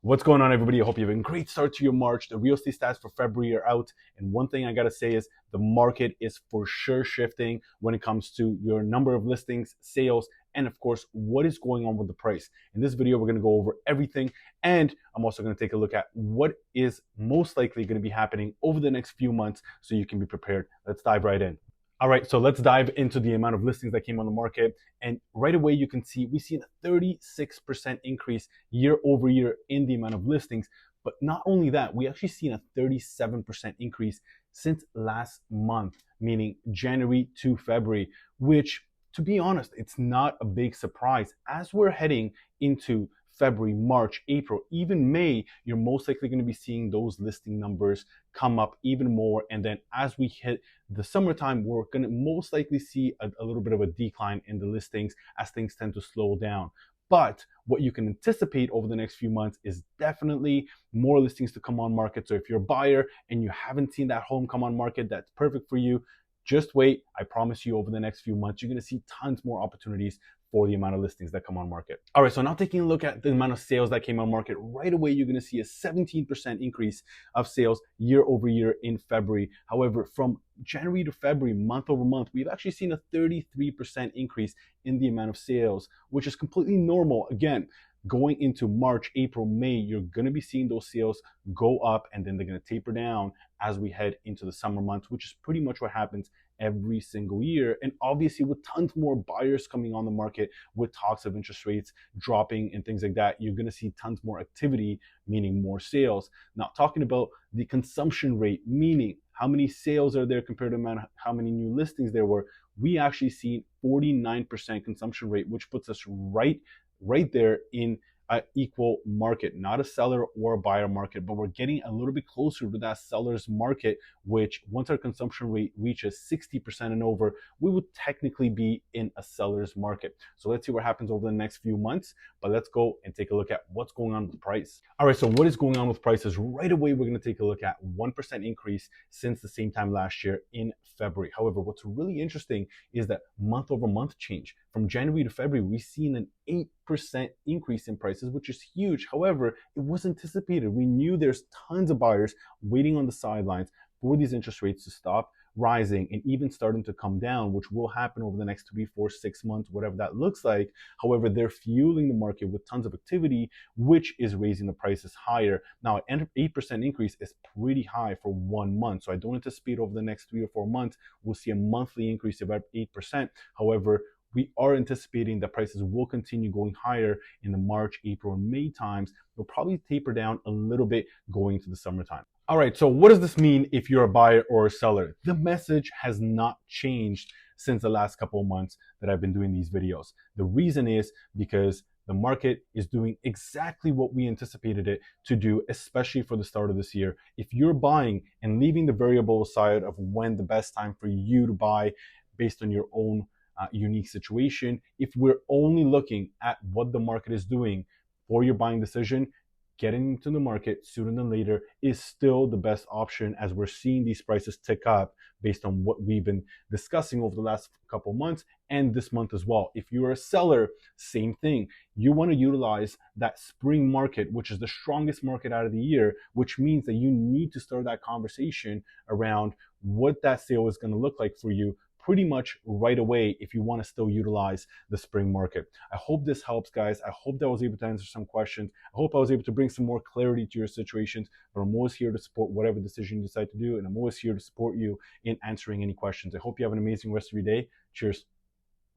What's going on, everybody? I hope you have a great start to your March. The real estate stats for February are out. And one thing I got to say is the market is for sure shifting when it comes to your number of listings, sales, and of course, what is going on with the price. In this video, we're going to go over everything. And I'm also going to take a look at what is most likely going to be happening over the next few months so you can be prepared. Let's dive right in. All right, so let's dive into the amount of listings that came on the market. And right away, you can see we've seen a 36% increase year over year in the amount of listings. But not only that, we actually seen a 37% increase since last month, meaning January to February, which, to be honest, it's not a big surprise. As we're heading into February, March, April, even May, you're most likely going to be seeing those listing numbers come up even more. And then as we hit the summertime, we're going to most likely see a little bit of a decline in the listings as things tend to slow down. But what you can anticipate over the next few months is definitely more listings to come on market. So if you're a buyer and you haven't seen that home come on market, that's perfect for you. Just wait. I promise you, over the next few months, you're going to see tons more opportunities for the amount of listings that come on market. All right, so now taking a look at the amount of sales that came on market, right away, you're going to see a 17% increase of sales year over year in February. However, from January to February, month over month, we've actually seen a 33% increase in the amount of sales, which is completely normal. Again, going into March, April, May, you're going to be seeing those sales go up and then they're going to taper down as we head into the summer months, which is pretty much what happens every single year. And obviously, with tons more buyers coming on the market, with talks of interest rates dropping and things like that, you're going to see tons more activity, meaning more sales. Now, talking about the consumption rate, meaning how many sales are there compared to how many new listings there were, we actually see 49% consumption rate, which puts us right there in an equal market, not a seller or a buyer market, but we're getting a little bit closer to that seller's market, which once our consumption rate reaches 60% and over, we would technically be in a seller's market. So let's see what happens over the next few months, but let's go and take a look at what's going on with the price. All right, so what is going on with prices? Right away, we're gonna take a look at 1% increase since the same time last year in February. However, what's really interesting is that month over month change. From January to February, we've seen an 8% increase in prices, which is huge. However, it was anticipated. We knew there's tons of buyers waiting on the sidelines for these interest rates to stop rising and even starting to come down, which will happen over the next 3, 4, 6 months, whatever that looks like. However, they're fueling the market with tons of activity, which is raising the prices higher. Now, an 8% increase is pretty high for 1 month. So I don't anticipate over the next 3 or 4 months, we'll see a monthly increase of about 8%. However, we are anticipating that prices will continue going higher in the March, April, and May times. They'll probably taper down a little bit going into the summertime. All right, so what does this mean if you're a buyer or a seller? The message has not changed since the last couple of months that I've been doing these videos. The reason is because the market is doing exactly what we anticipated it to do, especially for the start of this year. If you're buying and leaving the variable aside of when the best time for you to buy based on your own unique situation, if we're only looking at what the market is doing for your buying decision, getting into the market sooner than later is still the best option, as we're seeing these prices tick up based on what we've been discussing over the last couple months and this month as well. If you're a seller, same thing. You want to utilize that spring market, which is the strongest market out of the year, which means that you need to start that conversation around what that sale is going to look like for you pretty much right away if you want to still utilize the spring market. I hope this helps, guys. I hope that I was able to answer some questions. I hope I was able to bring some more clarity to your situations, but I'm always here to support whatever decision you decide to do, and I'm always here to support you in answering any questions. I hope you have an amazing rest of your day. Cheers.